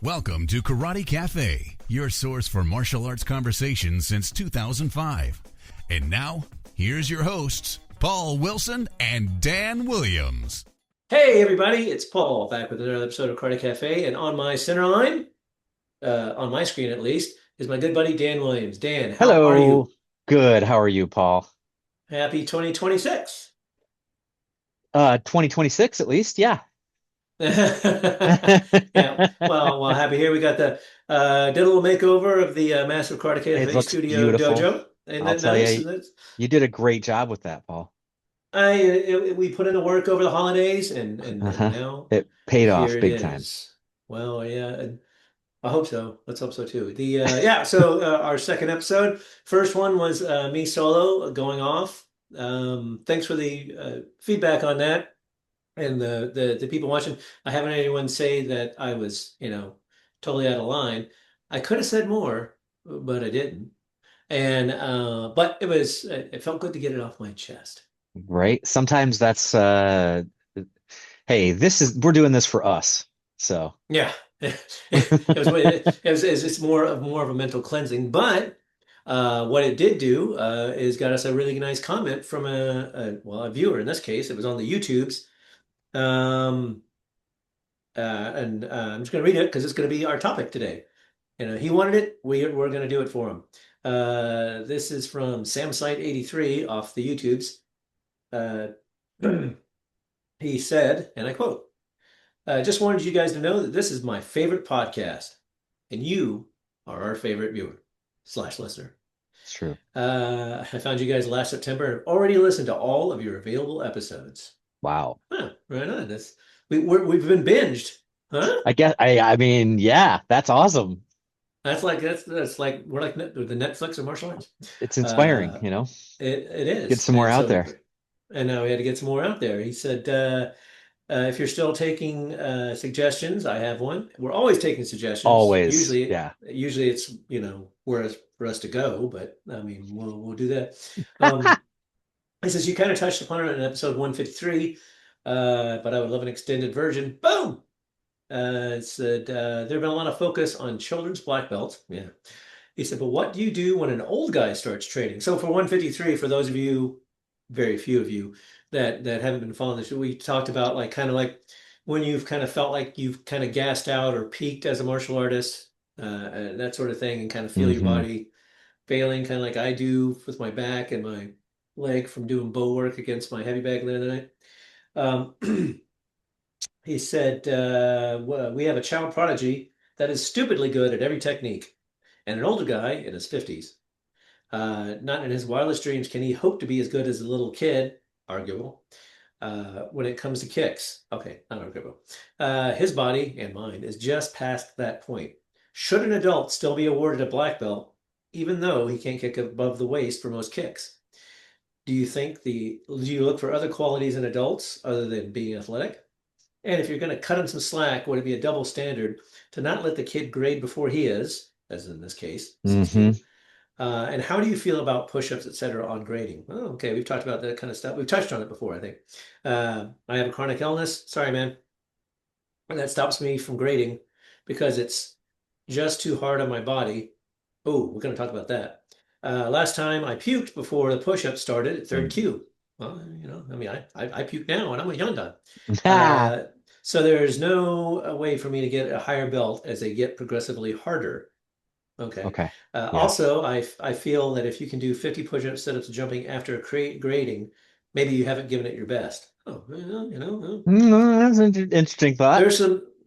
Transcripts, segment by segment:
Welcome to Karate Cafe, your source for martial arts conversation since 2005. And now, here's your hosts, Paul Wilson and Dan Williams. Hey everybody, it's Paul back with another episode of Karate Cafe, and on my center line, on my screen at least, is my good buddy Dan Williams. Dan, how are Hello. you? Good. How are you, Paul? Happy 2026. 2026 at least. Yeah. Yeah, well, happy here. We got the did a little makeover of the massive Karate It Cafe looks studio beautiful. dojo. Isn't I'll that tell nice? you, you did a great job with that, Paul. We put in the work over the holidays, and Uh-huh. now It paid here off it big time. is. Well, yeah. I hope so. Let's hope so too. Yeah, so our second episode, first one was me solo going off. Thanks for the feedback on that and the people watching. I haven't had anyone say that I was, totally out of line. I could have said more, but I didn't. And but it felt good to get it off my chest. Right? Sometimes that's hey, we're doing this for us. So Yeah. It's more of a mental cleansing, but what it did do is got us a really nice comment from a viewer. In this case, it was on the YouTubes, um, and I'm just going to read it because it's going to be our topic today. He wanted it. We're going to do it for him. This is from SamSite83 off the YouTubes. Uh, he said, and I quote. Just wanted you guys to know that this is my favorite podcast, and you are our favorite viewer slash listener. it's true. I found you guys last September and have already listened to all of your available episodes. Wow. Huh, right on. We've been binged, huh? I mean, yeah, that's awesome. That's like we're like the Netflix of martial arts. It's inspiring, Uh, you know. it Get is, some more and out so there. and now we had to get some more out there. He said. If you're still taking suggestions, I have one. We're always taking suggestions. Always. Usually, Yeah. usually it's where for us to go, but I mean we'll do that. Um, he says you kind of touched upon it in episode 153, but I would love an extended version. Boom. It said there have been a lot of focus on children's black belts. Yeah. He said, but what do you do when an old guy starts training? So for 153, for those of you, very few of you that haven't been following this, we talked about like kind of like when you've kind of felt like you've kind of gassed out or peaked as a martial artist, and that sort of thing, and kind of feel your Hmm. body failing, kind of like I do with my back and my leg from doing bow work against my heavy bag the other night. He said, we have a child prodigy that is stupidly good at every technique, and an older guy in his 50s. Not in his wildest dreams can he hope to be as good as a little kid, arguable, when it comes to kicks. Okay, not arguable. His body and mine is just past that point. Should an adult still be awarded a black belt, even though he can't kick above the waist for most kicks? Do you look for other qualities in adults other than being athletic? And if you're going to cut him some slack, would it be a double standard to not let the kid grade before he is, as in this case, Hmm. 16? And how do you feel about push-ups, et cetera, on grading? Oh, okay, we've talked about that kind of stuff. We've touched on it before, I think. I have a chronic illness. Sorry, man. And that stops me from grading because it's just too hard on my body. Oh, we're going to talk about that. Last time I puked before the push-up started at third cue. Well, I mean, I puke now and I'm a Hyundai. Ah, Uh, so there's no way for me to get a higher belt as they get progressively harder. Okay. okay. Yeah. Also, I feel that if you can do 50 push-ups, sit-ups, jumping after grading, maybe you haven't given it your best. Oh, well, That's an interesting thought.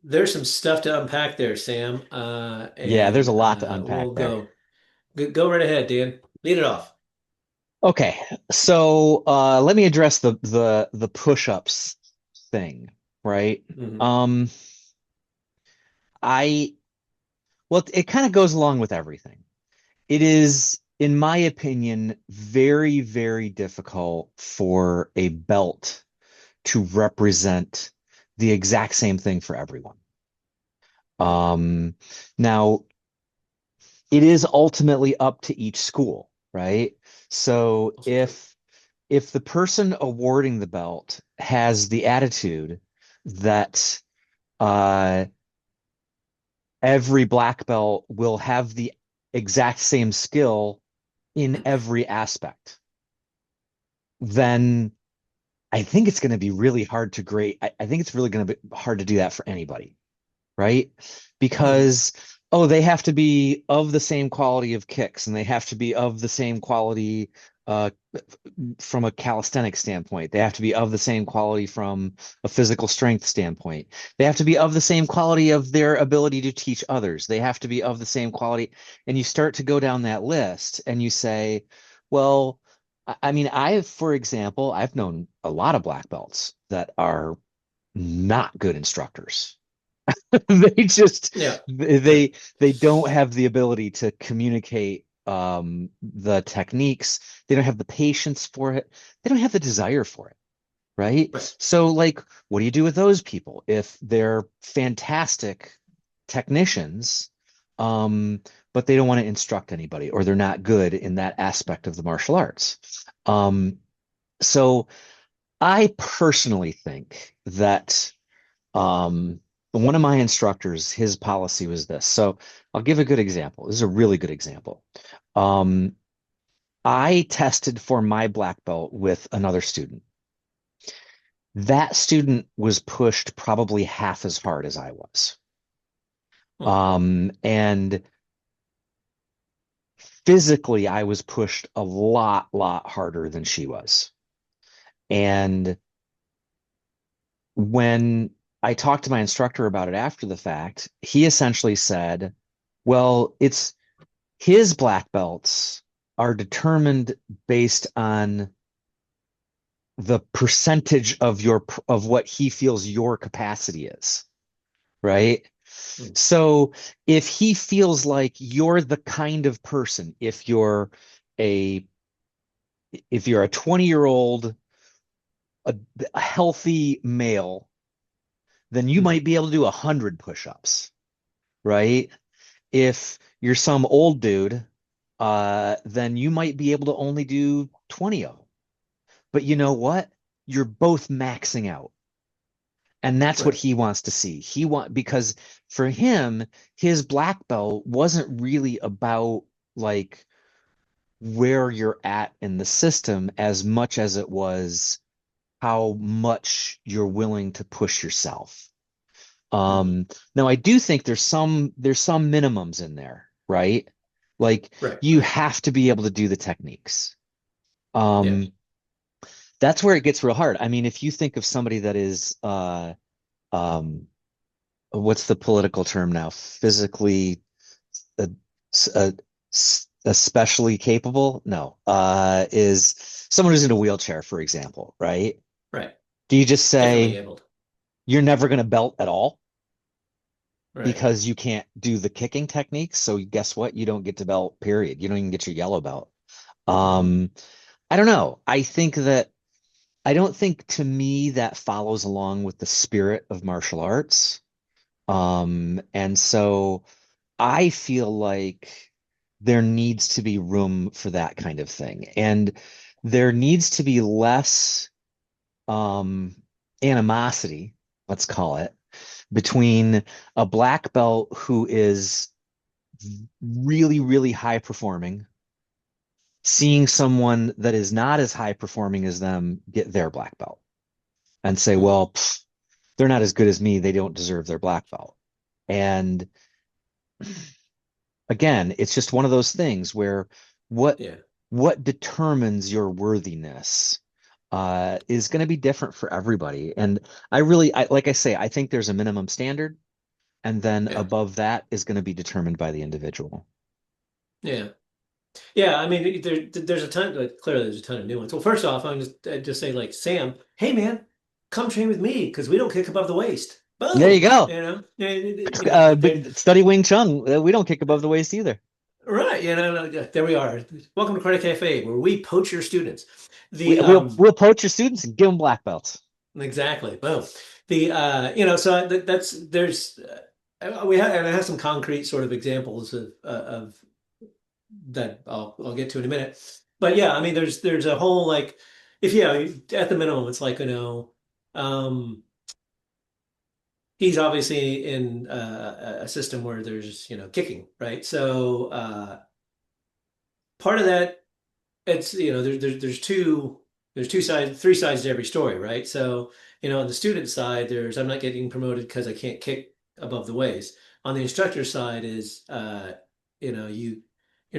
there's some stuff to unpack there, Sam. Yeah, there's And a lot to we'll unpack there. go right ahead, Dan. Lead it off. Okay, so let me address the push-ups thing, right? Hmm. Um, I well, it kind of goes along with everything. It is, in my opinion, very, very difficult for a belt to represent the exact same thing for everyone. Right. Um, Now, it is ultimately up to each school, right? So Also true. if the person awarding the belt has the attitude that uh, every black belt will have the exact same skill in every aspect, then I think it's going to be really hard to grade. I think it's really going to be hard to do that for anybody, right? Hmm. Because, oh, they have to be of the same quality of kicks and they have to be of the same quality uh, from a calisthenics standpoint. They have to be of the same quality from a physical strength standpoint. They have to be of the same quality of their ability to teach others. They have to be of the same quality. And you start to go down that list and you say, well, I mean, for example, I've known a lot of black belts that are not good instructors. They just Yeah. Yeah. they don't have the ability to communicate the techniques. They don't have the patience for it. They don't have the desire for it, right? Right. So like what do you do with those people if they're fantastic technicians but they don't want to instruct anybody or they're not good in that aspect of the martial arts? So I personally think that um, one of my instructors, his policy was this. So I'll give a good example. This is a really good example. Um, I tested for my black belt with another student. That student was pushed probably half as hard as I was. Hmm. And physically, I was pushed a lot harder than she was. And when I talked to my instructor about it after the fact, he essentially said, well, it's his black belts are determined based on the percentage of what he feels your capacity is, right? Hmm. So if he feels like you're the kind of person, a if you're a 20-year-old, a healthy male, then you Hmm. might be able to do 100 push-ups, right? If you're some old dude, then you might be able to only do 20 of them. But you know what? You're both maxing out. And that's what Right. he wants to see. Because for him, his black belt wasn't really about like where you're at in the system as much as it was how much you're willing to push yourself. Hmm. Now I do think there's some minimums in there, right? Like Right. you Right. have to be able to do the techniques. Yeah. Um, that's where it gets real hard. I mean, if you think of somebody that is um what's the political term now? Physically uh, uh, especially capable? No. Is someone who's in a wheelchair, for example, right? Right. Do you just Differently say abled. you're never going to belt at all Right. because you can't do the kicking techniques? So guess what? You don't get to belt, period. You don't even get your yellow belt. Hmm. Um, I don't know. I don't think to me that follows along with the spirit of martial arts. And so I feel like there needs to be room for that kind of thing. And there needs to be less um, animosity, let's call it, between a black belt who is really high performing, seeing someone that is not as high performing as them get their black belt and say, Hmm. well, they're not as good as me. They don't deserve their black belt. And again, it's just one of those things where what Yeah. what determines your worthiness is going to be different for everybody. And like I say, I think there's a minimum standard, and then Yeah. above that is going to be determined by the individual. Yeah. Yeah. I mean, there's a ton, like, clearly there's a ton of nuance. Well, first off, I'd just say, like, Sam, hey, man, come train with me because we don't kick above the waist. There you Boom. go. You know, there, But study Wing Chun. We don't kick above the waist either. right. There we are. Welcome to Credit Cafe, where we poach your students. We, The, we'll we'll poach your students and give them black belts. exactly. Boom. So there's, and I have some concrete sort of examples of that I'll get to in a minute. But yeah, I mean, there's a whole like, if yeah, at the minimum, it's like um, he's obviously in a system where there's, kicking, right? So part of that, it's, there's two sides, three sides to every story, right? So, on the student side, there's I'm not getting promoted because I can't kick above the waist. On the instructor side is, you're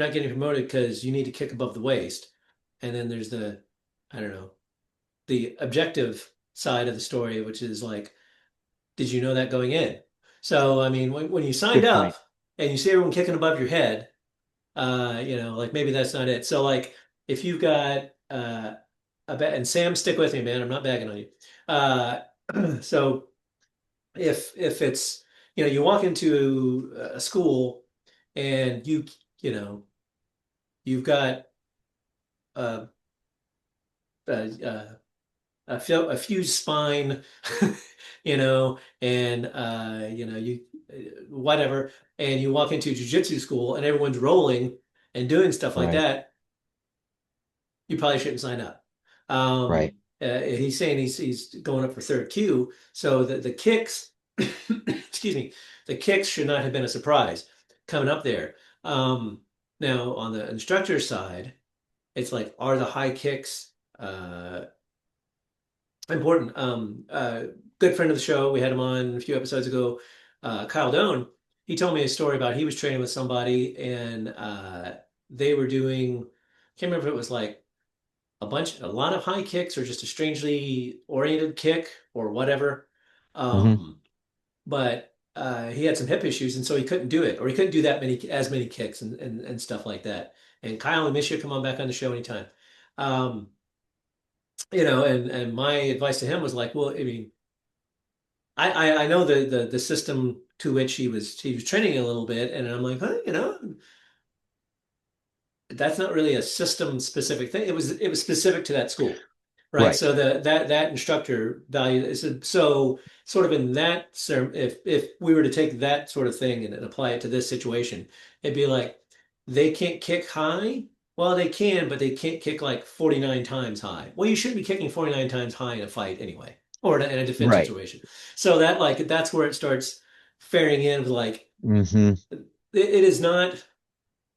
not getting promoted because you need to kick above the waist. And then there's I don't know, the objective side of the story, which is like, did you know that going in? So, I mean, when you signed Good up point. and you see everyone kicking above your head, like maybe that's not it. So, like, if you've got a bet, and Sam, stick with me, man, I'm not bagging on you. Uh, so if it's, you walk into a school and you know, you've got uh, uh, a fused spine, and you whatever, and you walk into jujitsu school and everyone's rolling and doing stuff like Right. that, you probably shouldn't sign up. Right. He's saying he's going up for third Q, so the kicks, excuse me, the kicks should not have been a surprise coming up there. Now on the instructor side, it's like, are the high kicks important? Good friend of the show, we had him on a few episodes ago, Kyle Doan. He told me a story about he was training with somebody and they were doing, can't remember if it was like a lot of high kicks or just a strangely oriented kick or whatever. Hmm. But he had some hip issues, and so he couldn't do it, or he couldn't do as many kicks and stuff like that. And Kyle, I miss you. Come on back on the show anytime. Um, and my advice to him was like, well, I mean, I know the system to which he was training a little bit, and I'm like, huh, that's not really a system specific thing. It was specific to that school, right? Right. So that instructor value is so sort of in that if we were to take that sort of thing and apply it to this situation, it'd be like they can't kick high. Well, they can, but they can't kick like 49 times high. Well, you shouldn't be kicking 49 times high in a fight anyway, or in a defense Right. situation. So that's where it starts faring in with like Hmm. it is not,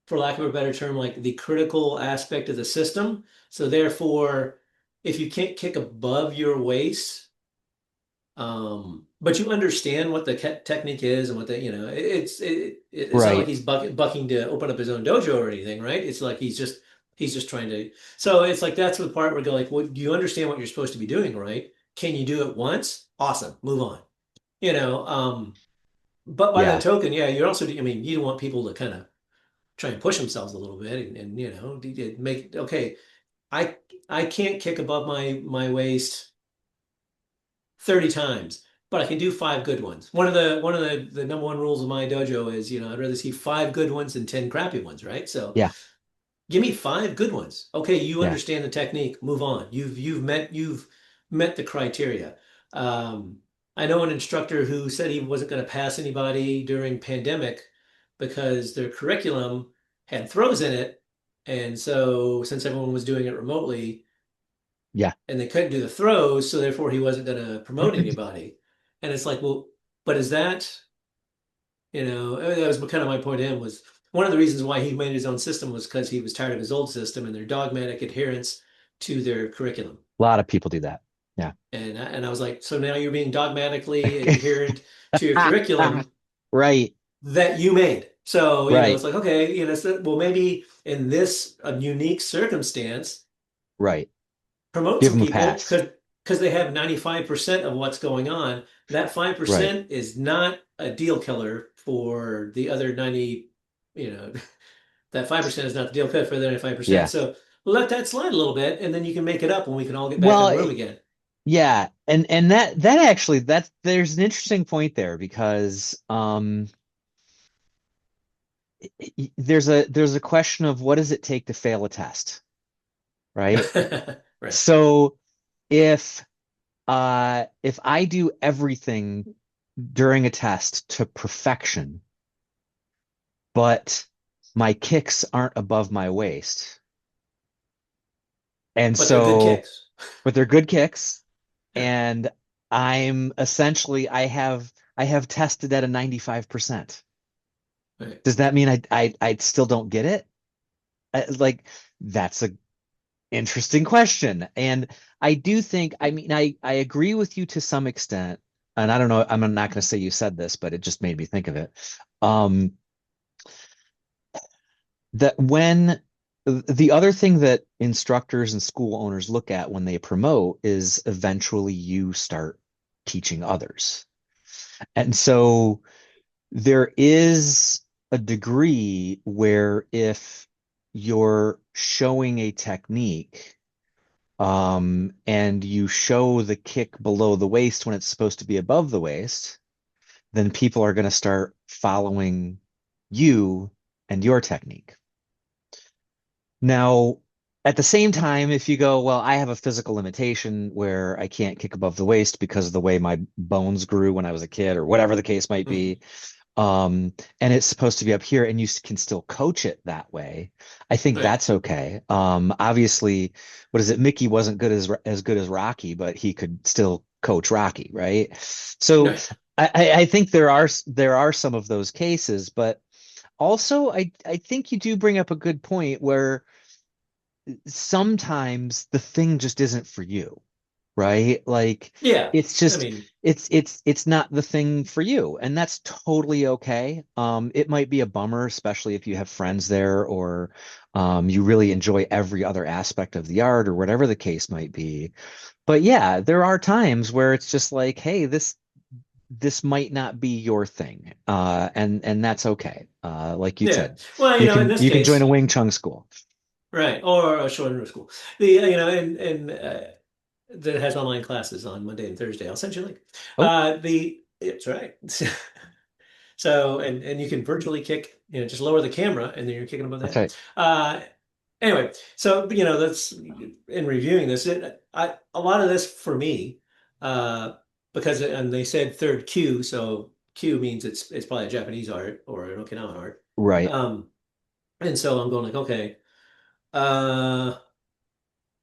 for lack of a better term, like the critical aspect of the system. So therefore, if you can't kick above your waist, but you understand what the technique is and what it's not like Right. he's bucking to open up his own dojo or anything, right? It's like he's just trying to. So it's like that's the part where you go like, well, do you understand what you're supposed to be doing, right? Can you do it once? Awesome, move on. You know, but by that Yeah. token, yeah, you're also, I mean, you don't want people to kind of try and push themselves a little bit and make okay, I I can't kick above my waist 30 times, but I can do five good ones. One of the number one rules of my dojo is, I'd rather see five good ones than 10 crappy ones, right? So Yeah. give me five good ones. Okay, you Yeah. understand the technique, move on. You've met the criteria. Um, I know an instructor who said he wasn't going to pass anybody during pandemic because their curriculum had throws in it. And so since everyone was doing it remotely Yeah. and they couldn't do the throws, so therefore he wasn't going to promote anybody. And it's like, well, but is that was kind of my point to him was one of the reasons why he made his own system was because he was tired of his old system and their dogmatic adherence to their curriculum. A lot of people do that. Yeah. And I was like, so now you're being dogmatically adherent to your curriculum Right. that you made. So, Right. it's like, okay, well, maybe in this unique circumstance, Right. promote Give some them a people pass. because they have 95% of what's going on. That Right. 5% is not a deal killer for the other 90, you know, that 5% is not the deal killer for the other 95%. Yeah. So let that slide a little bit and then you can make it up when we can all get back in Well, the room again. yeah. And that actually that's there's an interesting point there because there's a question of what does it take to fail a test, right? Right. So if if I do everything during a test to perfection, but my kicks aren't above my waist, and But they're good so kicks. but they're good kicks, Yeah. and I have I have tested at a 95%. Right. Does that mean I still don't get it? Like that's a interesting question. And I do think, I mean, I agree with you to some extent. And I don't know, I'm not going to say you said this, but it just made me think of it. Um, that when the other thing that instructors and school owners look at when they promote is eventually you start teaching others. And so there is a degree where if you're showing a technique, and you show the kick below the waist when it's supposed to be above the waist, then people are going to start following you and your technique. Now, at the same time, if you go, well, I have a physical limitation where I can't kick above the waist because of the way my bones grew when I was a kid, or whatever the case might Mhm. be, and it's supposed to be up here, and you can still coach it that way. I think Right. that's okay. Obviously, what is it? Mickey wasn't as good as Rocky, but he could still coach Rocky, right? So Right. I think there are some of those cases, but also I think you do bring up a good point where sometimes the thing just isn't for you, right? Like Yeah. it's I just mean, it's not the thing for you, and that's totally okay. It might be a bummer, especially if you have friends there, or you really enjoy every other aspect of the art or whatever the case might be. But yeah, there are times where it's just like, hey, this might not be your thing. And that's okay. Like you yeah. said, Well, you in can this you can join a case, Wing Chun school. right, or a short school. The and that has online classes on Monday and Thursday. I'll send you a link. Oh, The It's right. So and you can virtually kick, just lower the camera and then you're kicking above the that's head. right. Uh, anyway, so that's in reviewing this. A lot of this for me, uh, because and they said third Q, so Q means it's probably a Japanese art or an Okinawan art. Right. Um, and so I'm going like, okay, uh,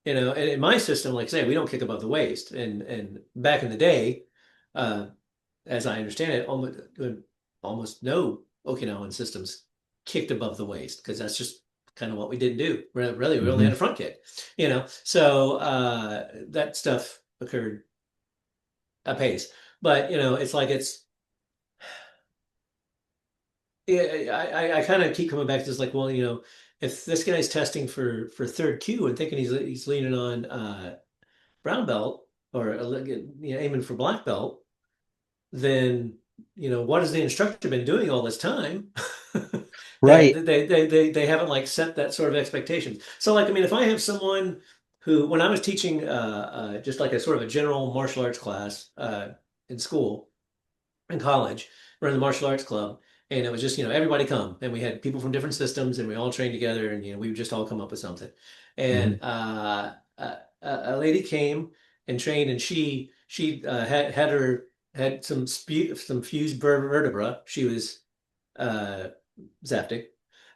and in my system, like I say, we don't kick above the waist. And back in the day, uh, as I understand it, almost no Okinawan systems kicked above the waist because that's just kind of what we didn't do. Really, we only Hmm. had a front kick, So that stuff occurred apace. But it's like I kind of keep coming back to this, like, well, if this guy's testing for third Q and thinking he's leaning on brown belt or aiming for black belt, then what has the instructor been doing all this time that Right. they haven't like set that sort of expectations. So like I mean, if I have someone who when I was teaching just like a sort of a general martial arts class in school in college, we're in the martial arts club. And it was just, everybody come. And we had people from different systems and we all trained together and, we would just all come up with something. Hmm. And a lady came and trained and she had some fused vertebra. She was uh, zaptic.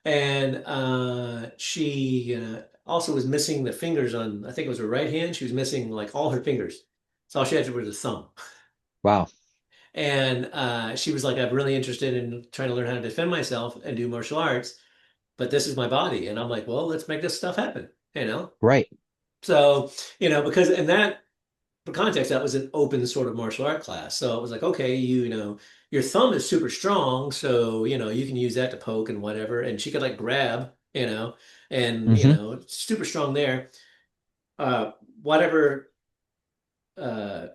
And she also was missing the fingers on, I think it was her right hand. She was missing like all her fingers. So all she had was a thumb. Wow. And she was like, I'm really interested in trying to learn how to defend myself and do martial arts, but this is my body. And I'm like, well, let's make this stuff happen. Right. So, because in that for context, that was an open sort of martial art class. So it was like, okay, your thumb is super strong, so you can use that to poke and whatever. And she could like grab, and Hmm. super strong there. Whatever uh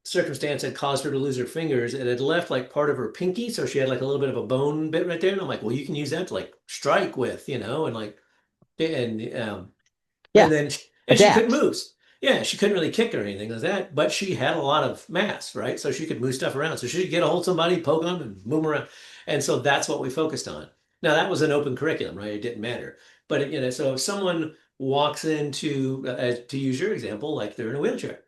circumstance had caused her to lose her fingers. It had left like part of her pinky, so she had like a little bit of a bone bit right there. And I'm like, well, you can use that to like strike with, and like and Yeah. then and she couldn't Adapt. move. Yeah, she couldn't really kick or anything like that, but she had a lot of mass, right? So she could move stuff around. So she could get a hold of somebody, poke them, and move them around. And so that's what we focused on. Now that was an open curriculum, right? It didn't matter. But so if someone walks into, to use your example, like they're in a wheelchair,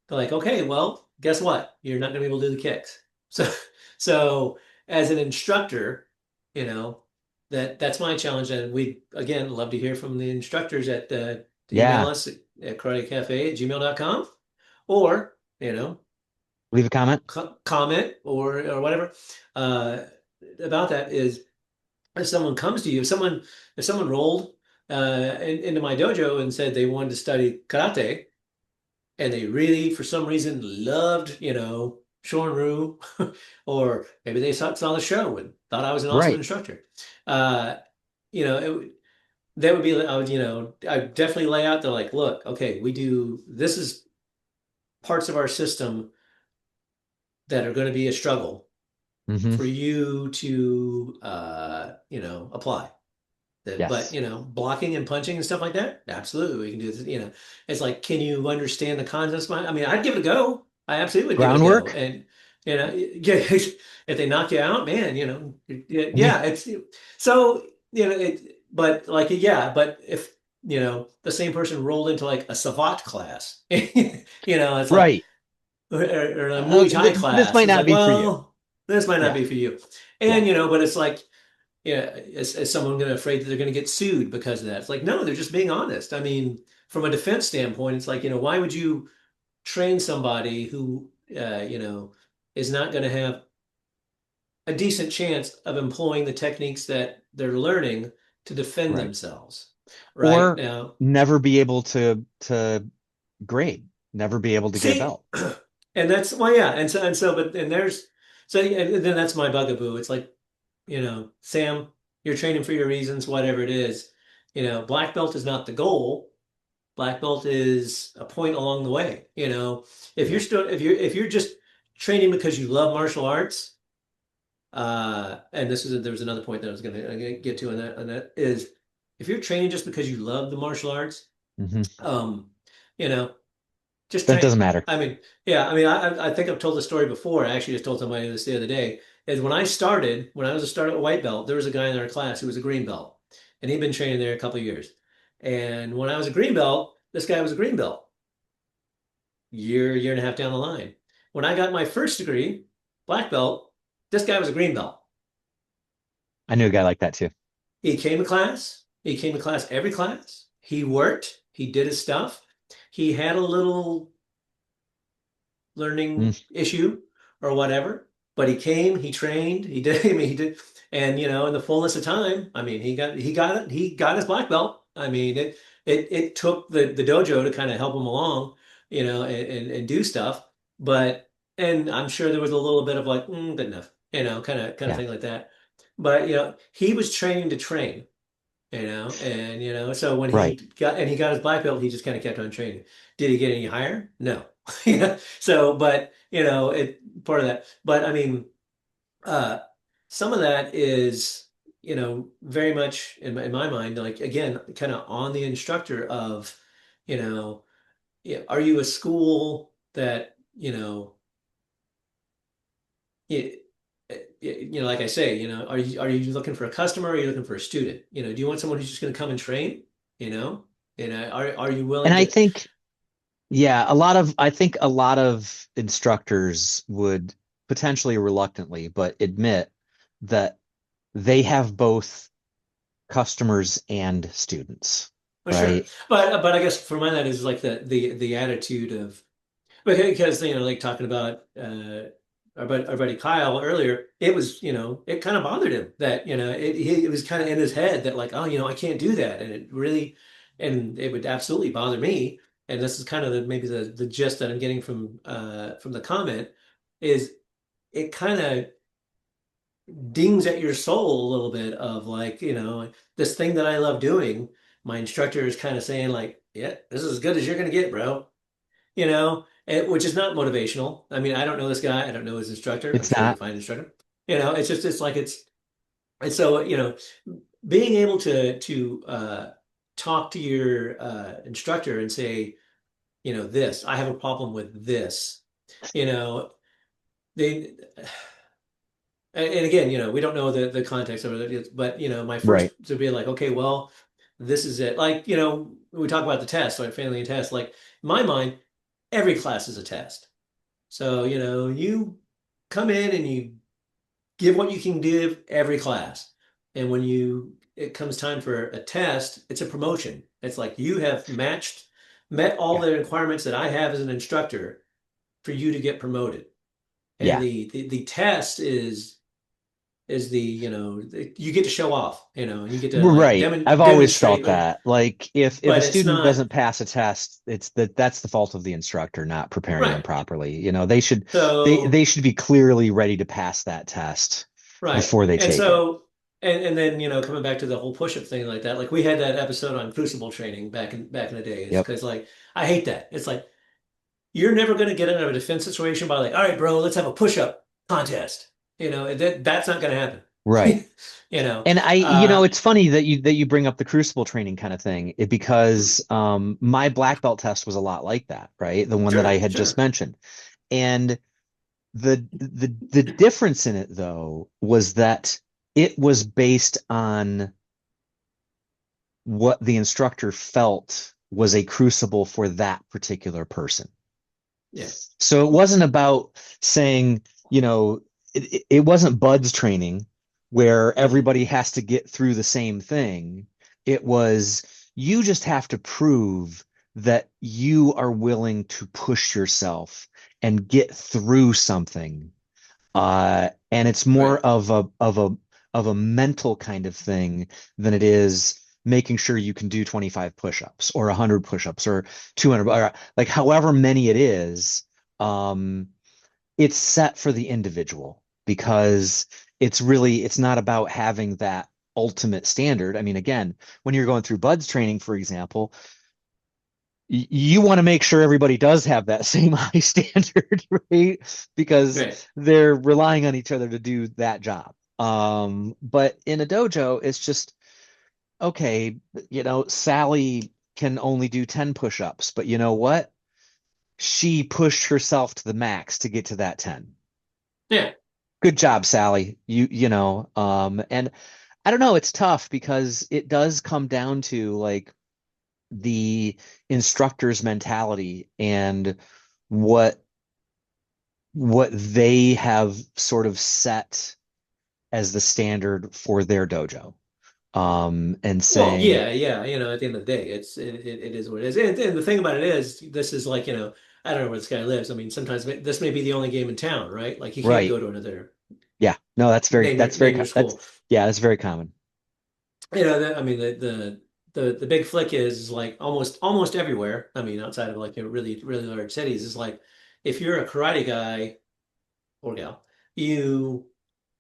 they're like, okay, well, guess what? You're not going to be able to do the kicks. So, so as an instructor, you know, that's my challenge. And we, again, love to hear from the instructors to email Yeah. us at karatecafe@gmail.com or, Leave a comment. comment or whatever uh, about that is if someone comes to you, if someone rolled into my dojo and said they wanted to study karate and they really, for some reason, loved, Shorin-ryu, or maybe they saw the show and thought I was an awesome Right. instructor. Uh, that would be, I would definitely lay out there like, look, okay, this is parts of our system that are going to be a struggle Hmm. for you to, apply. But, Yes. blocking and punching and stuff like that, absolutely, we can do this. It's like, can you understand the concepts? I mean, I'd give it a go. I absolutely would give it a go. Groundwork. And, yeah, if they knock you out, man, Yeah. yeah, so, but if, the same person rolled into like a Savat class, it's like, Right. or a Muay Thai This class, might it's not like, be for you. well, this might not Yeah. be for you. Yeah. And, but it's like, yeah, is someone going to afraid that they're going to get sued because of that? It's like, no, they're just being honest. I mean, from a defense standpoint, it's like, why would you train somebody who, is not going to have a decent chance of employing the techniques that they're learning to defend Right. themselves right Or now? never be able to grade, never be able to get a See, belt. and that's well, yeah, and there's so and then that's my bugaboo. It's like, Sam, you're training for your reasons, whatever it is. Black belt is not the goal. Black belt is a point along the way. If you're Yeah. still if you're just training because you love martial arts, and there was another point that I was gonna get to on that is if you're training just because you love the martial arts, Hmm. um, you know, just That train. doesn't matter. I mean, yeah, I mean, I think I've told the story before. I actually just told somebody this the other day. Is when I was a start at white belt, there was a guy in our class who was a green belt, and he'd been training there a couple of years. And when I was a green belt, this guy was a green belt, year and a half down the line. When I got my first degree, black belt, this guy was a green belt. I knew a guy like that too. He came to class. He came to class every class. He worked. He did his stuff. He had a little learning Mm, issue or whatever. But he came, he trained, he did. I mean, he did, and in the fullness of time, I mean, he got his black belt. I mean, it took the dojo to kind of help him along, and do stuff. But and I'm sure there was a little bit of like, good enough, kind of yeah. thing like that. But he was training to train. And so when Right. he got his black belt, he just kind of kept on training. Did he get any higher? No. So, but it part of that. But I mean, uh, some of that is, very much in my mind, like again, kind of on the instructor of, you know, are you a school that, you, like I say, are you looking for a customer or are you looking for a student? Do you want someone who's just going to come and train? You know, are you And willing I to? think, yeah, I think a lot of instructors would potentially reluctantly, but admit that they have both customers and students, Well, sure, right? but I guess for mine that is like the attitude of because like talking about our buddy Kyle earlier, it was it kind of bothered him that it was kind of in his head that like, oh, I can't do that, and it would absolutely bother me. And this is kind of maybe the gist that I'm getting from the comment is it kind of dings at your soul a little bit of like, this thing that I love doing. My instructor is kind of saying like, yeah, this is as good as you're gonna get, bro. Which is not motivational. I mean, I don't know this guy. I don't know his instructor. I'm It's sure he's a not. fine instructor. It's like and so, being able to talk to your instructor and say, this, I have a problem with this, you know, they, and again, we don't know the context of it, but my Right. first to be like, okay, well, this is it. Like, we talk about the test, like failing a test. Like in my mind, every class is a test. So, you come in and you give what you can give every class. And when it comes time for a test, it's a promotion. It's like you have met all Yeah. the requirements that I have as an instructor for you to get promoted. And Yeah. the test is you get to show off, and you get to like Right. I've always demonstrate, felt that. Like if a but it's student not doesn't pass a test, that's the fault of the instructor not preparing them right. properly. They So should be clearly ready to pass that test right. before they And take it. so and then coming back to the whole push-up thing like that, like we had that episode on crucible training back in the days, Yep. because like I hate that. It's like you're never going to get out of a defense situation by like, all right, bro, let's have a push-up contest. That's not going to happen. Right. You know, And uh, it's funny that you bring up the crucible training kind of thing, because my black belt test was a lot like that, right? The one that I sure, had just sure, mentioned. And the difference in it though was that it was based on what the instructor felt was a crucible for that particular person. yeah, So it wasn't about saying, it wasn't buds training where mhm, everybody has to get through the same thing. It was, you just have to prove that you are willing to push yourself and get through something. And it's more right, of a mental kind of thing than it is making sure you can do 25 push-ups or 100 push-ups or 200, or like however many it is. Um, it's set for the individual, because it's not about having that ultimate standard. I mean, again, when you're going through buds training, for example, you want to make sure everybody does have that same high standard, right? Because right, they're relying on each other to do that job. But in a dojo, it's just, okay, Sally can only do 10 push-ups, but you know what? She pushed herself to the max to get to that 10. yeah. Good job, Sally. And I don't know, it's tough because it does come down to like the instructor's mentality and what what they have sort of set as the standard for their dojo. And Well, saying, yeah, yeah. At the end of the day, it is what it is. And the thing about it is, this is like, I don't know where this guy lives. I mean, sometimes this may be the only game in town, right? Like, you can't right, go to another yeah, no, name your school. that's very common. I mean, the big flick is like almost everywhere. I mean, outside of like really really large cities, is like if you're a karate guy or gal, you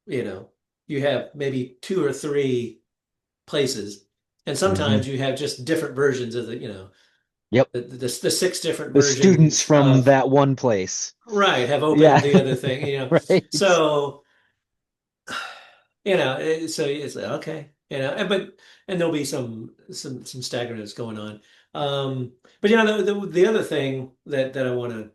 you know you have maybe two or three places, and sometimes Hmm. you have just different versions of Yep. the six different The students versions from of that one place. right have opened Yeah. the other thing. Right. So so it's like, okay, and there'll be some stagnance going on. But the other thing that I want to,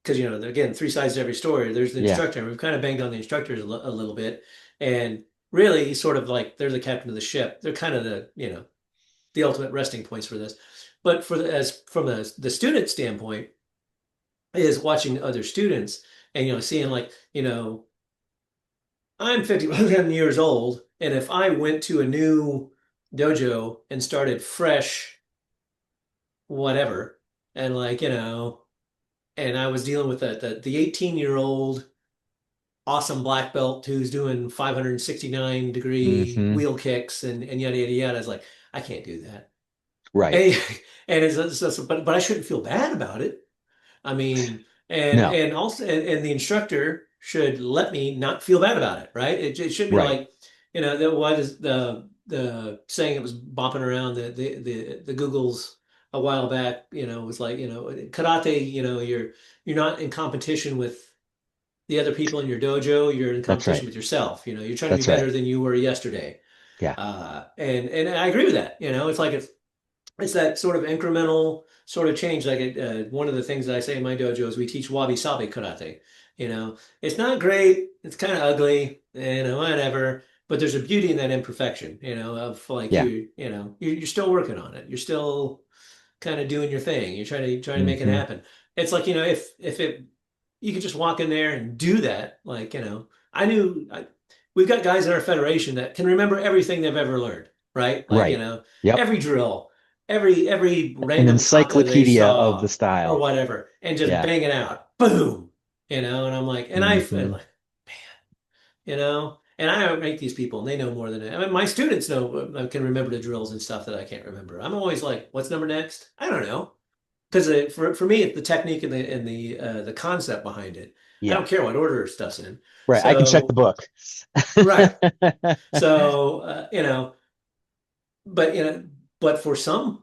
because again, three sides to every story. There's the Yeah. instructor, and we've kind of banged on the instructors a little bit, and really he's sort of like they're the captain of the ship. They're kind of the ultimate resting points for this. But as from the student standpoint, is watching other students and seeing like I'm 51 years old, and if I went to a new dojo and started fresh, whatever, and like, and I was dealing with the 18-year-old awesome black belt who's doing 569-degree Hmm. wheel kicks and yada yada yada, I was like, I can't do that. Right. And, but I shouldn't feel bad about it. I mean, No. and also and the instructor should let me not feel bad about it, right? It shouldn't be Right. like, what is the saying that was bopping around the Googles a while back, was like, karate, you're not in competition with the other people in your dojo, you're in That's competition right. with yourself. You're trying to be That's right. better than you were yesterday. Yeah. And I agree with that. It's like it's that sort of incremental sort of change. Like one of the things that I say in my dojo is we teach wabi-sabi karate. It's not great, it's kind of ugly, whatever. But there's a beauty in that imperfection, of like Yeah. you're still working on it. You're still kind of doing your thing. You're trying to make it Hmm. happen. It's like, if it you could just walk in there and do that, like, I knew we've got guys in our federation that can remember everything they've ever learned, right? Like, Right. Yep. every drill, every An random kata they encyclopedia of the saw or style. whatever, and just Yeah. bang it out. Boom. and I'm like, and I'm Hmm. like, and I outrate these people, and they know more than I mean, my students know, I can remember the drills and stuff that I can't remember. I'm always like, what's number next? I don't know. Because for me, it's the technique and the concept behind it. I Yeah. don't care what order stuff's in. Right. I can check the So, book. right. So, but, but for some,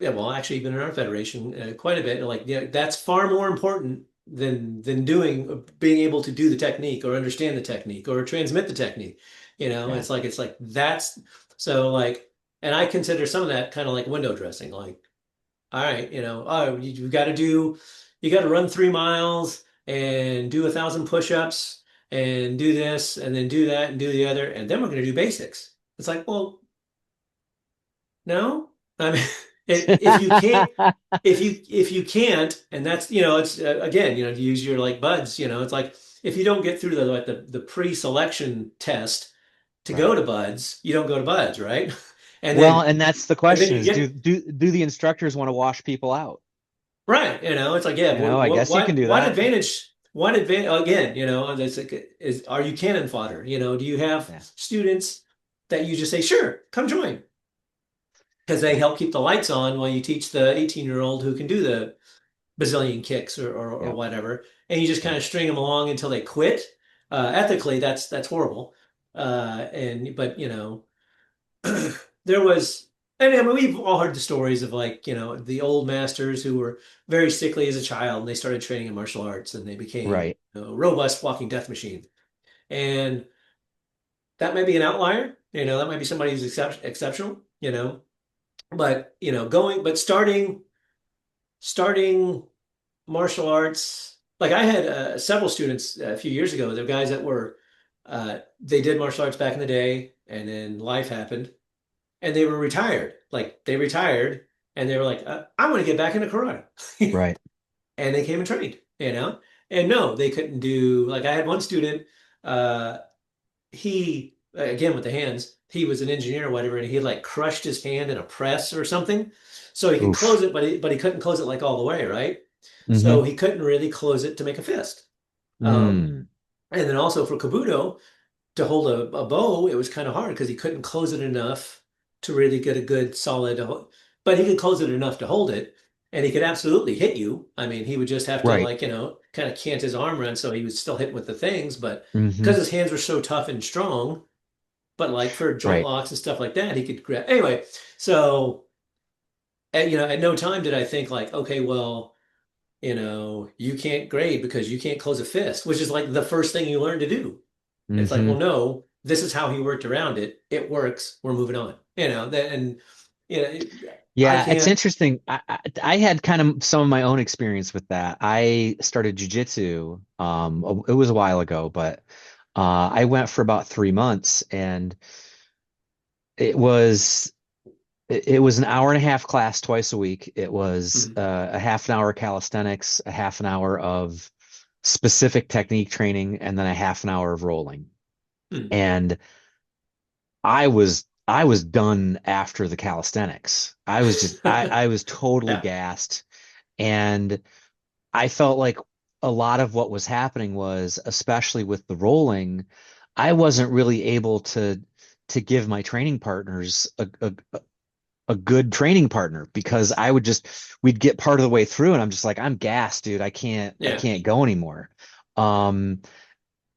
yeah, well, actually, even in our federation, quite a bit, like, yeah, that's far more important than being able to do the technique or understand the technique or transmit the technique. Yeah. It's like that's so like, and I consider some of that kind of like window dressing. Like, all right, oh, you got to run 3 miles and do 1,000 push-ups and do this and then do that and do the other, and then we're going to do basics. It's like, well, no, I mean, if you can't, if you can't, and that's it's again, to use your like buds, it's like if you don't get through the pre-selection test to go Right. to buds, you don't go to buds, right? And Well, then and that's the and then question you is get do the instructors want to wash people out? right, it's like yeah, I guess you can do what that. advantage? What advantage again? That's like, are you cannon fodder? Do you have Yeah. students that you just say, sure, come join? Because they Yeah. help keep the lights on while you teach the 18-year-old who can do the bazillion kicks or Yeah. whatever, and you just Yeah. kind of string them along until they quit. Ethically, that's horrible. And but there was, and I mean, we've all heard the stories of like the old masters who were very sickly as a child and they started training in martial arts and they became Right. robust walking death machines. And that might be an outlier. That might be somebody who's exceptional. But starting martial arts. Like I had several students a few years ago. They're guys that were they did martial arts back in the day, and then life happened, and they were retired. Like they retired, and they were like, "I want to get back into karate," Right. and they came and trained. And no, they couldn't do. Like I had one student. He again with the hands. He was an engineer or whatever, and he had like crushed his hand in a press or something, so he could close Oof. it, but he couldn't close it like all the way, right? So Mm-hmm. he couldn't really close it to make a fist. Um, Mm. and then also for Kabuto to hold a bow, it was kind of hard because he couldn't close it enough to really get a good solid, but he could close it enough to hold it. And he could absolutely hit you. I mean, he would just have to Right. like, kind of cant his arm around so he was still hitting with the things, but Mm-hmm. because his hands were so tough and strong, but like for joint Right. locks and stuff like that, he could grab. Anyway, so at no time did I think like, okay, well, you can't grade because you can't close a fist, which is like the first thing you learn to do. It's like, well, Mm-hmm. no, this is how he worked around it. It works. We're moving on. And you know, I Yeah, it's can't. interesting. I had kind of some of my own experience with that. I started jujitsu. It was a while ago, but I went for about 3 months, and it was it was an hour and a half class twice a week. It was Mhm. a half an hour calisthenics, a half an hour of specific technique training, and then a half an hour of rolling. Mhm. And I was done after the calisthenics. I was totally Yeah. gassed, and I felt like a lot of what was happening was, especially with the rolling, I wasn't really able to give my training partners a good training partner because we'd get part of the way through and I'm just like, I'm gassed, dude. I Yeah. can't go anymore. Um,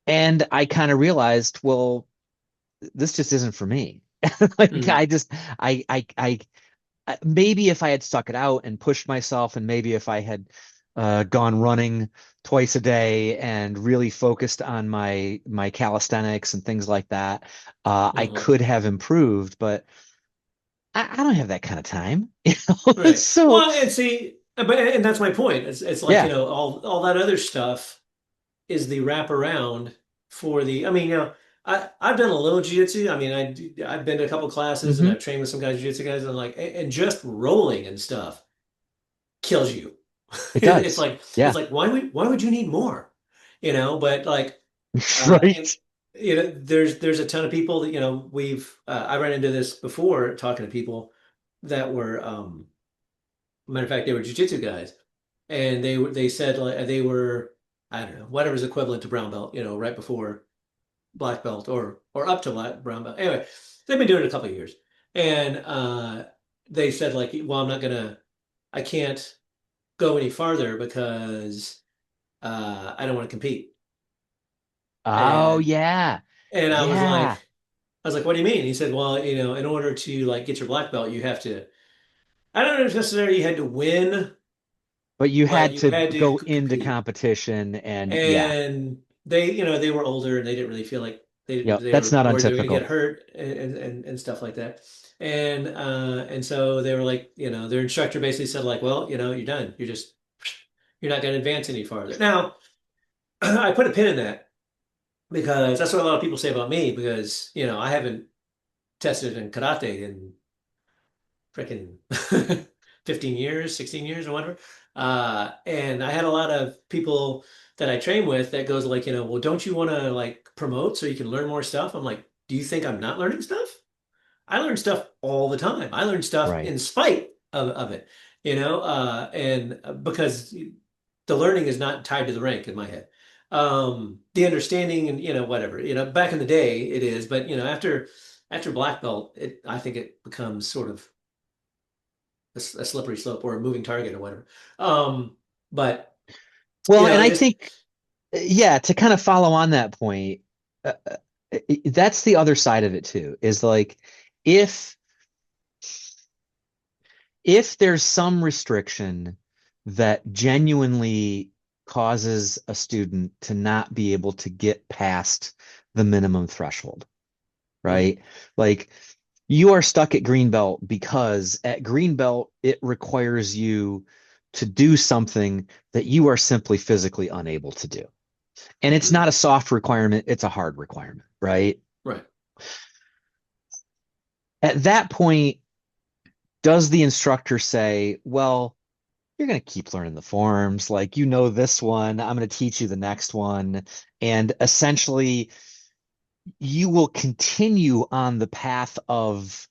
and I kind of realized, well, this just isn't for me. Like Mhm. maybe if I had stuck it out and pushed myself, and maybe if I had gone running twice a day and really focused on my calisthenics and things like that, I Uh-huh. could have improved. But I don't have that kind of time, you know. Right. So Well, and see, and that's my point. It's like, yeah. all that other stuff is the wraparound for the, I mean, I've done a little jiu-jitsu. I mean, I've been to a couple classes and Hmm. I've trained with some guys, jiu-jitsu guys, and like, and just rolling and stuff kills you. It It's does. like, Yeah. why would you need more? But like, and Right. there's a ton of people that, I ran into this before talking to people that were, matter of fact, they were jiu-jitsu guys and they said like they were. I don't know, whatever's equivalent to brown belt, right before black belt or up to brown belt. Anyway, they've been doing it a couple of years. And they said like, well, I can't go any farther because I don't want to compete. Oh And yeah. and Yeah. I was like, what do you mean? He said, well, in order to like get your black belt, you have to. I don't know if necessarily you had to win, But you but had you to had to go into compete. competition and yeah. And they were older and they didn't really feel like Yep. they That's were not worried they were going to get untypical. hurt and stuff like that. And so they were like, their instructor basically said like, well, you're done. You're not going to advance any farther. Now, I put a pin in that because that's what a lot of people say about me because, I haven't tested in karate in freaking 15 years, 16 years or whatever. And I had a lot of people that I train with that goes like, well, don't you want to like promote so you can learn more stuff? I'm like, do you think I'm not learning stuff? I learn stuff all the time. I learn stuff Right. in spite of it, and because the learning is not tied to the rank in my head. The understanding and, whatever, back in the day it is, but, after black belt, I think it becomes sort of a slippery slope or a moving target or whatever. But Well, and I just think yeah, to kind of follow on that point, that's the other side of it too, is like if if there's some restriction that genuinely causes a student to not be able to get past the minimum threshold, mm, right? Like you are stuck at green belt because at green belt it requires you to do something that you are simply physically unable to do. And it's mhm, not a soft requirement, it's a hard requirement, right? right. At that point, does the instructor say, well, you're going to keep learning the forms. Like, you know, this one, I'm going to teach you the next one. And essentially, you will continue on the path of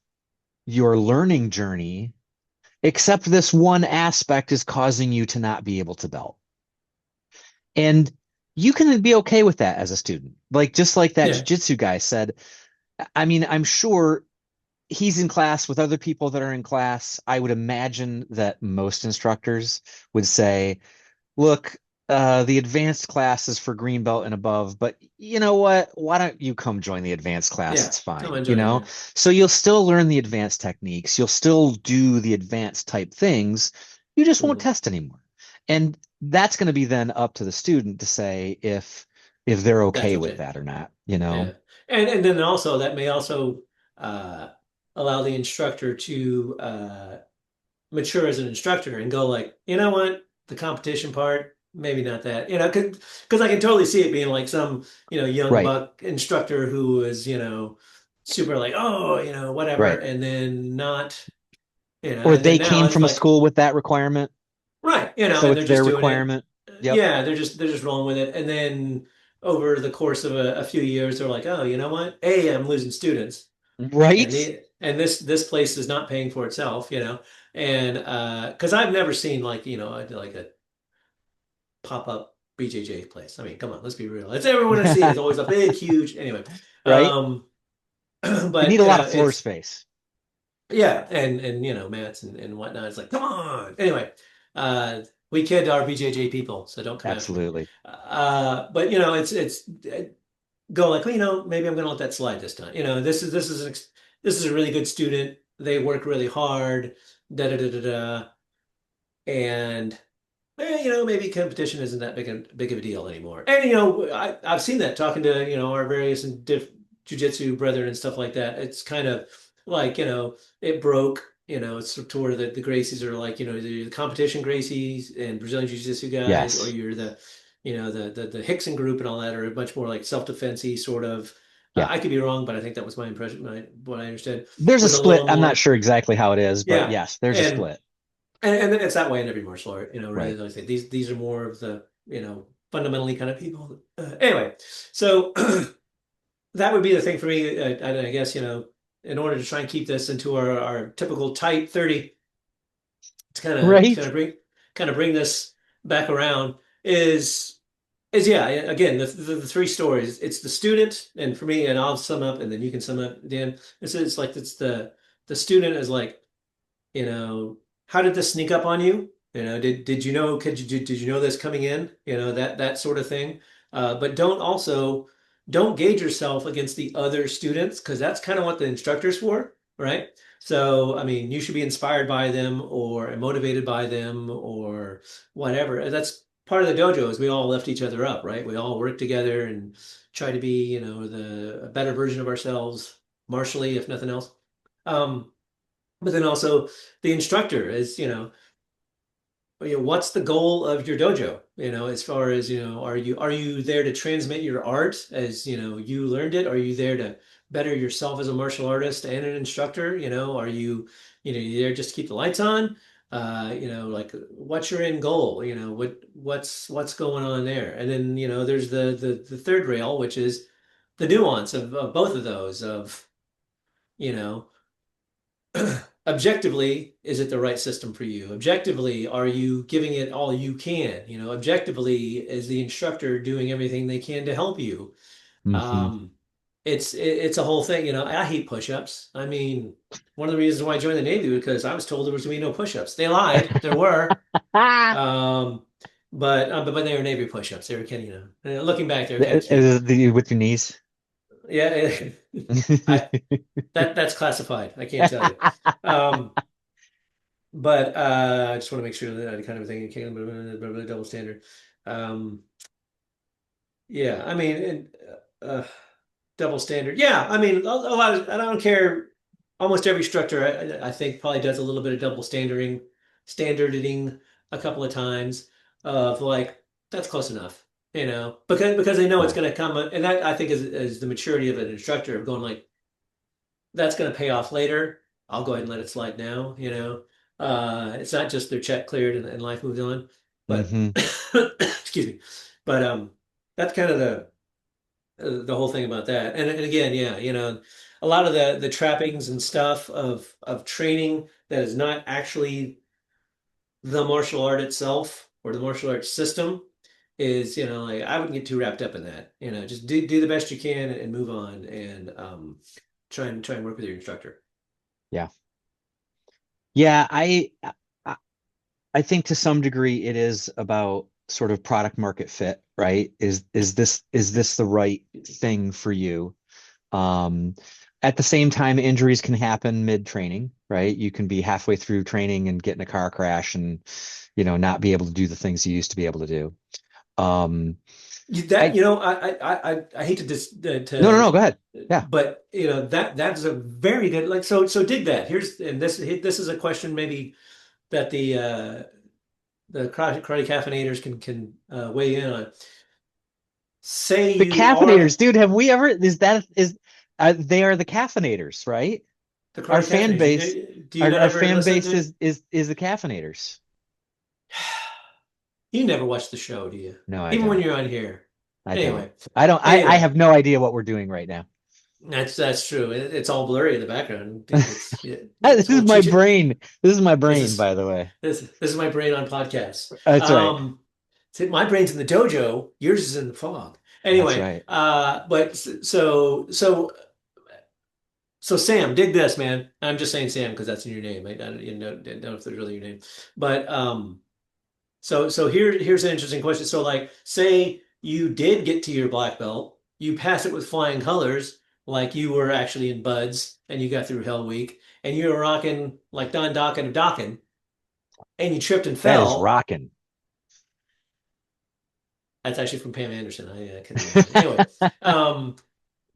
your learning journey, except this one aspect is causing you to not be able to belt. And you can be okay with that as a student. Like, just like that Yeah. jujitsu guy said, I mean, I'm sure he's in class with other people that are in class. I would imagine that most instructors would say, look, the advanced class is for green belt and above, but you know what? Why don't you come join the advanced class? Yeah. It's I'm fine, you enjoying know? it. So you'll still learn the advanced techniques. You'll still do the advanced type things. You just won't Mhm. test anymore. And that's going to be then up to the student to say if they're That's okay with okay. that or not, you know? Yeah. And then also that may also uh, allow the instructor to mature as an instructor and go like, you know what, the competition part, maybe not that, because I can totally see it being like some, young Right, buck instructor who is, super like, oh, whatever, right. and then not, Or and then they now came it's from a like, school with that requirement, right, so and it's they're their just doing it. requirement. Yep. Yeah, they're just rolling with it, and then over the course of a few years, they're like, oh, you know what? A, I'm losing students, and Right? this place is not paying for itself, and because I've never seen like like a pop up BJJ place. I mean, come on, let's be real. It's everyone I see is always a big, huge. Anyway, Right? um, You need but a lot of floor it's space. yeah, and mats and whatnot. It's like, come on. Anyway, uh, we kid our BJJ people, so don't come after me. Absolutely. But it's go like, well, maybe I'm going to let that slide this time. This is a really good student. They work really hard. Da da da da da. And maybe competition isn't that big of a deal anymore. And I've seen that talking to our various and jujitsu brethren and stuff like that. It's kind of like it broke. It's to where the Gracies are like you're the competition Gracies and Brazilian Jiu-Jitsu guys, or Yes. you're the the Hickson group and all that are much more like self-defensey sort of. Yeah. I could be wrong, but I think that was my impression, what I understood, There's a with a split. little I'm not more, sure exactly how it is, but yeah. yes, there's a And split. and then it's that way in every martial art, really. Right. Like I say, these are more of the, fundamentally kind of people. Anyway, so that would be the thing for me. I guess, in order to try and keep this into our typical tight 30, to kind of Right. kind of bring this back around is. is yeah, again, the three stories. It's the student, and for me, and I'll sum up, and then you can sum up, Dan. It's like it's the student is like, you know, how did this sneak up on you? You know, did you know? Did you know this coming in? You know, that sort of thing. But don't gauge yourself against the other students because that's kind of what the instructor's for, right? So, I mean, you should be inspired by them or motivated by them or whatever. That's part of the dojo is we all lift each other up, right? We all work together and try to be, a better version of ourselves, martially, if nothing else. Um, but then also the instructor is, what's the goal of your dojo? As far as, are you there to transmit your art as, you learned it? Are you there to better yourself as a martial artist and an instructor? Are you there just to keep the lights on? Like what's your end goal? What's going on there? And then, there's the third rail, which is the nuance of both of those of, you know, objectively, is it the right system for you? Objectively, are you giving it all you can? Objectively, is the instructor doing everything they can to help you? Hmm. Um, it's a whole thing. I hate push-ups. I mean, one of the reasons why I joined the Navy was because I was told there was going to be no push-ups. They lied. There were. Um, but they were Navy push-ups. They were kind of, looking back, they were kind of cute. With your knees. Yeah, I that's classified. I can't tell you. Um, But I just want to make sure that I kind of think double standard. Um, yeah, I mean, double standard. Yeah, I mean, a lot of, I don't care. Almost every instructor, I think, probably does a little bit of double standarding a couple of times of like, that's close enough, because they know it's Right. going to come. And that I think is the maturity of an instructor of going like, that's going to pay off later. I'll go ahead and let it slide now. It's not just their check cleared and life moves on, but Hmm. excuse me. But that's kind of the whole thing about that. And again, yeah, a lot of the trappings and stuff of training that is not actually the martial art itself or the martial arts system is, like I wouldn't get too wrapped up in that. Just do the best you can and move on and try and work with your instructor. Yeah. Yeah, I I think to some degree it is about sort of product market fit, right? Is this the right thing for you? Um, at the same time, injuries can happen mid-training, right? You can be halfway through training and get in a car crash and, not be able to do the things you used to be able to do. Um, That I I hate to No, no, no, go ahead. Yeah. but that's a very good so dig that. This is a question maybe that the karate caffeinators can weigh in on. Say The you are caffeinators, dude, have we ever is they are the caffeinators, right? the Our karate fan caffeinators. base, Do you our, not our ever fan listen base to? is the caffeinators. You never watch the show, do you? No, I Even when don't. you're on here. I don't. Anyway, I don't. I anyway, have no idea what we're doing right now. that's true. It's all blurry in the background. It's This it's a is little my cheat. brain. This is my This brain, is by the way. this is my brain on podcasts. That's right. See, my brain's in the dojo. Yours is in the fog. That's Anyway, right. but so Sam, dig this, man. I'm just saying Sam because that's in your name. I don't, don't know if there's really your name, but so here's an interesting question. So like, say you did get to your black belt, you pass it with flying colors, like you were actually in buds and you got through Hell Week, and you were rocking like Don Dokken of Dokken, and you tripped and That is fell. rocking. That's actually from Pam Anderson. I couldn't imagine.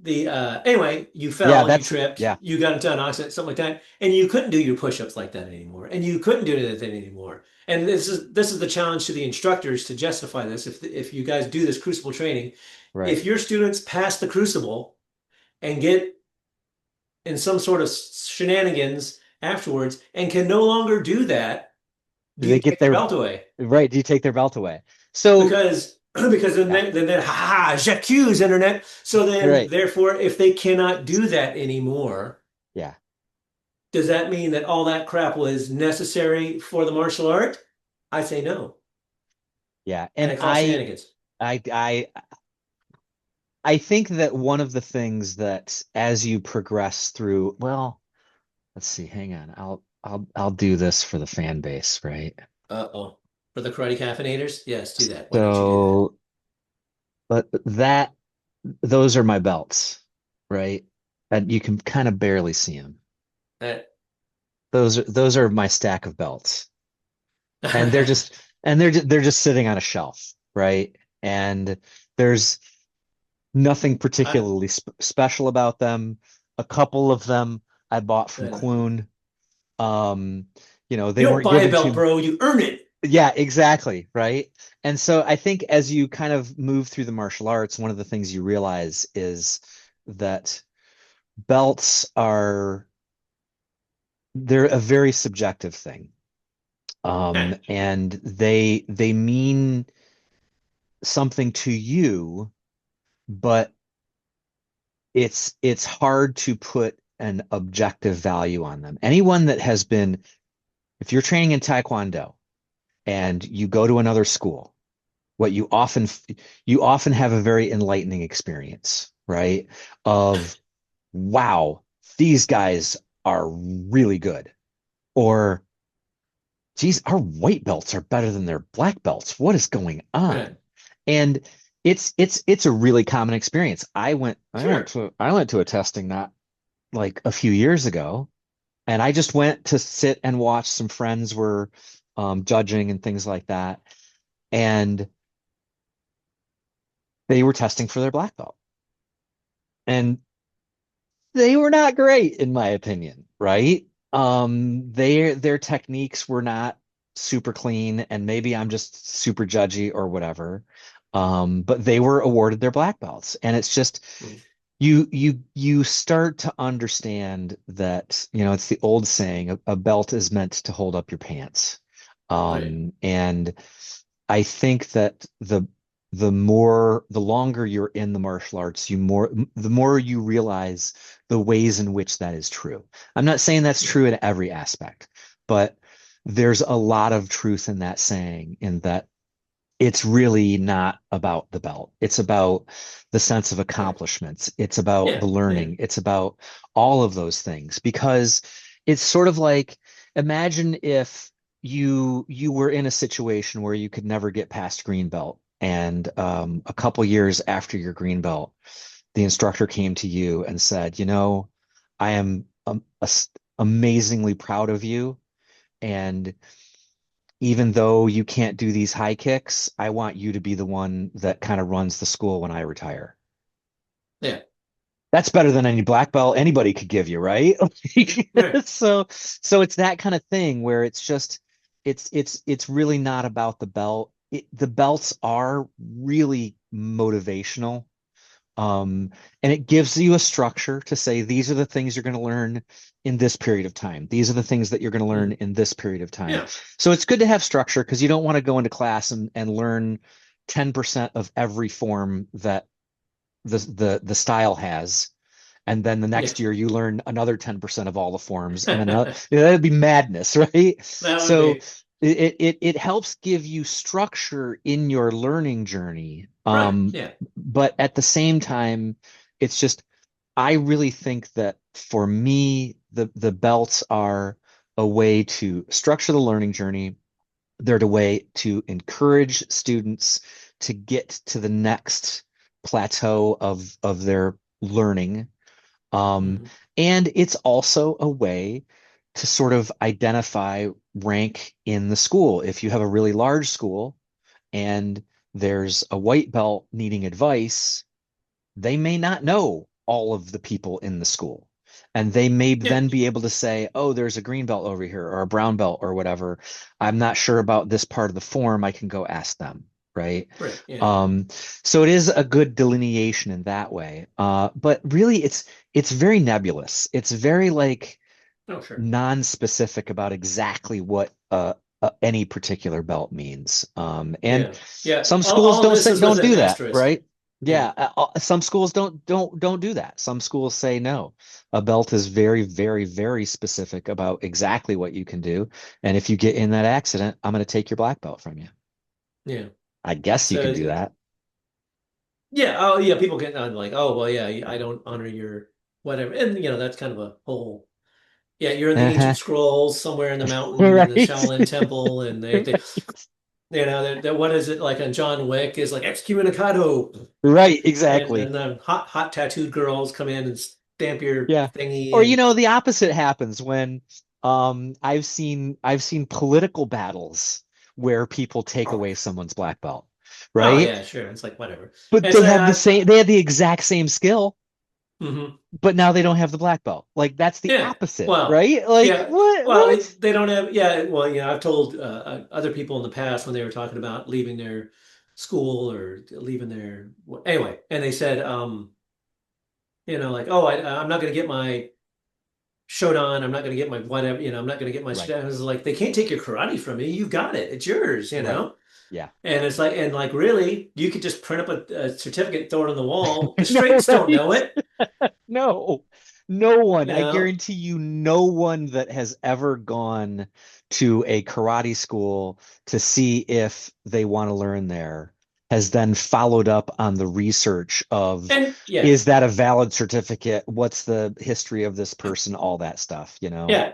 Anyway, anyway, you Yeah, fell, you that's tripped, yeah. you got into an accident, something like that, and you couldn't do your push-ups like that anymore, and you couldn't do anything anymore. And this is the challenge to the instructors to justify this. If you guys do this crucible training, Right. if your students pass the crucible and get in some sort of shenanigans afterwards and can no longer do that, Do do you they get take their their belt away? right? Do you take their belt away? So Because then yeah, ha ha j'accuse internet. So then right. therefore, if they cannot do that anymore, Yeah, does that mean that all that crap was necessary for the martial art? I say no, yeah. and And I call shenanigans. I I think that one of the things that as you progress through, well, let's see, hang on. I'll do this for the fan base, right? Uh-oh. For the karate caffeinators? Yes, do that. Why don't you do that? So, but that those are my belts, right? And you can kind of barely see them. That Those are my stack of belts. And they're just sitting on a shelf, right? And there's nothing I, particularly special about them. A couple of them I bought from uh, Clune. Um, they you don't weren't buy a given belt, to. bro. You earn it. Yeah, exactly, right? And so I think as you kind of move through the martial arts, one of the things you realize is that belts are they're a very subjective thing. Heh. And they mean something to you, but it's hard to put an objective value on them. Anyone that has been, if you're training in Taekwondo and you go to another school, what you often have a very enlightening experience, right? Of wow, these guys are really good. Or geez, our white belts are better than their black belts. What is going Right. on? And it's a really common experience. I went I went Sure. to I went to a testing not like a few years ago, and I just went to sit and watch. Some friends were judging and things like that, and they were testing for their black belt, and they were not great in my opinion, right? Their techniques were not super clean, and maybe I'm just super judgy or whatever. But they were awarded their black belts, and it's just Mm. you start to understand that, it's the old saying, a belt is meant to hold up your pants. Right. And I think that the longer you're in the martial arts, the more you realize the ways in which that is true. I'm not saying that's Yeah. true in every aspect, but there's a lot of truth in that saying, in that it's really not about the belt. It's about the sense of Right. accomplishments. It's about the Yeah. Yeah. learning. It's about all of those things, because it's sort of like, imagine if you were in a situation where you could never get past green belt, and a couple years after your green belt, the instructor came to you and said, I am amazingly proud of you, and even though you can't do these high kicks, I want you to be the one that kind of runs the school when I retire. Yeah. That's better than any black belt anybody could give you, right? Right. So it's that kind of thing where it's really not about the belt. The belts are really motivational. Um, and it gives you a structure to say, these are the things you're going to learn in this period of time. These are the things that you're going to learn Mm. in this period of time. Yeah. So it's good to have structure, because you don't want to go into class and learn 10% of every form that the style has. And then the Yeah. next year you learn another 10% of all the forms, and another, that'd be madness, right? That would So be it helps give you structure in your learning journey. right. Yeah. But at the same time, it's just, I really think that for me, the belts are a way to structure the learning journey. They're a way to encourage students to get to the next plateau of their learning. Um, Hmm. and it's also a way to sort of identify rank in the school. If you have a really large school and there's a white belt needing advice, they may not know all of the people in the school. And they may Yeah. then be able to say, oh, there's a green belt over here or a brown belt or whatever. I'm not sure about this part of the form. I can go ask them. Right. Right. Yeah. Um, so it is a good delineation in that way. But really it's very nebulous. It's very like Oh, sure. non-specific about exactly what any particular belt means. And Yeah. Yeah. some schools All don't this say is with don't an do that, asterisk. right? Yeah. Yeah, some schools don't do that. Some schools say no. A belt is very, very, very specific about exactly what you can do. And if you get in that accident, I'm going to take your black belt from you. Yeah. I guess you can So do that. Yeah, oh yeah, people get on like, oh well, yeah, I don't honor your whatever, and that's kind of a whole. Yeah, you're in the ancient Uh-huh. scrolls somewhere in the mountain in the Right. Shaolin Temple, and they what is it like on John Wick is like excommunicado, Right, and exactly. then the hot tattooed girls come in and stamp your Yeah. thingy, Or and the opposite happens when I've seen political battles where people take away someone's black belt, oh right? yeah, sure, it's like whatever, But and it's they like have they have the exact same skill, mhm. but now they don't have the black belt. Like that's the Yeah. opposite, Well, right? Like yeah. what Well, what? they don't have, yeah. Well, I've told other people in the past when they were talking about leaving their school or leaving their, anyway, and they said, like, oh, I'm not going to get my Shodan. I'm not going to get my whatever, I'm not going to get my, Right. I was like, they can't take your karate from you. You got it. It's Right. Yeah. And it's like, and like, really, you could just print up a certificate, throw it on the wall. The I know, straights don't know right? it, No, no one. you I know? guarantee you, no one that has ever gone to a karate school to see if they want to learn there has then followed up on the research of, And yeah. is that a valid certificate? What's the history of this person? All that stuff, you know? Yeah,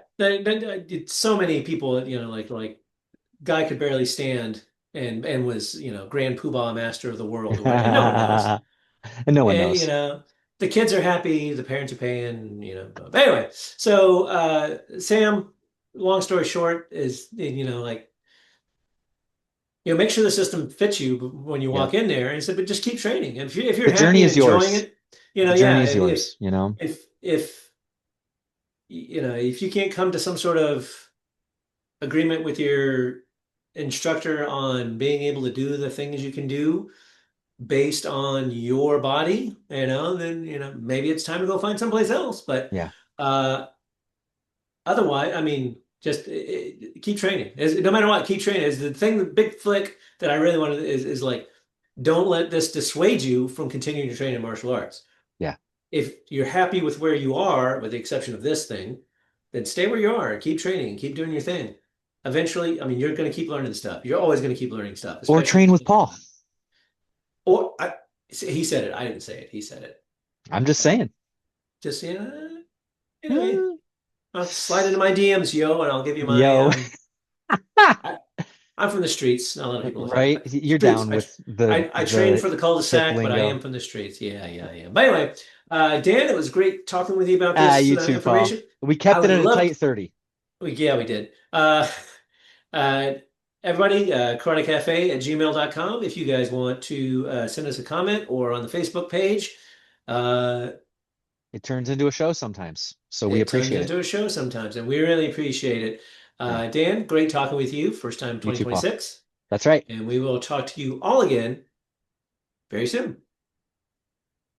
so many people, like guy could barely stand and was, Grand Poobah Master of the world or whatever, and no one knows. And no one And, knows. the kids are happy, the parents are paying, But anyway, so Sam, long story short, is like make sure the system fits you when you Yep. walk in there. And he said, but just keep training. And if you're The journey happy and is enjoying yours. it, The journey yeah, is yours, you know? if if you can't come to some sort of agreement with your instructor on being able to do the things you can do based on your body, then maybe it's time to go find someplace else. But Yeah. uh otherwise, I mean, just keep training. No matter what, keep training. Is the thing, the big flick that I really wanted is like, don't let this dissuade you from continuing to train in martial arts. Yeah. If you're happy with where you are, with the exception of this thing, then stay where you are. Keep training. Keep doing your thing. Eventually, I mean, you're going to keep learning stuff. You're always going to keep learning stuff, Or especially if train you with keep Paul. going. He said it. I didn't say it. He said it. I'm just Uh, saying. just anyway, I'll slide into my DMs, yo, and I'll give you my. Yo, I, I'm from the streets. Not a lot of people know. right? You're Streets. down I, with the I trained for the hip cul-de-sac, but I am lingo. from the streets. Yeah, yeah, yeah. But anyway, Dan, it was great talking with you about Ah, this you too, Paul. information. We I kept it would at a love. tight 30. Yeah, we did. Uh, everybody, karatecafe@gmail.com. If you guys want to send us a comment or on the Facebook page, uh, It turns into a show sometimes, so we it turns appreciate it. into a show sometimes, and we really appreciate it. Yeah, Dan, great talking with you. First time you too, Paul. 2026. That's right. And we will talk to you all again very soon.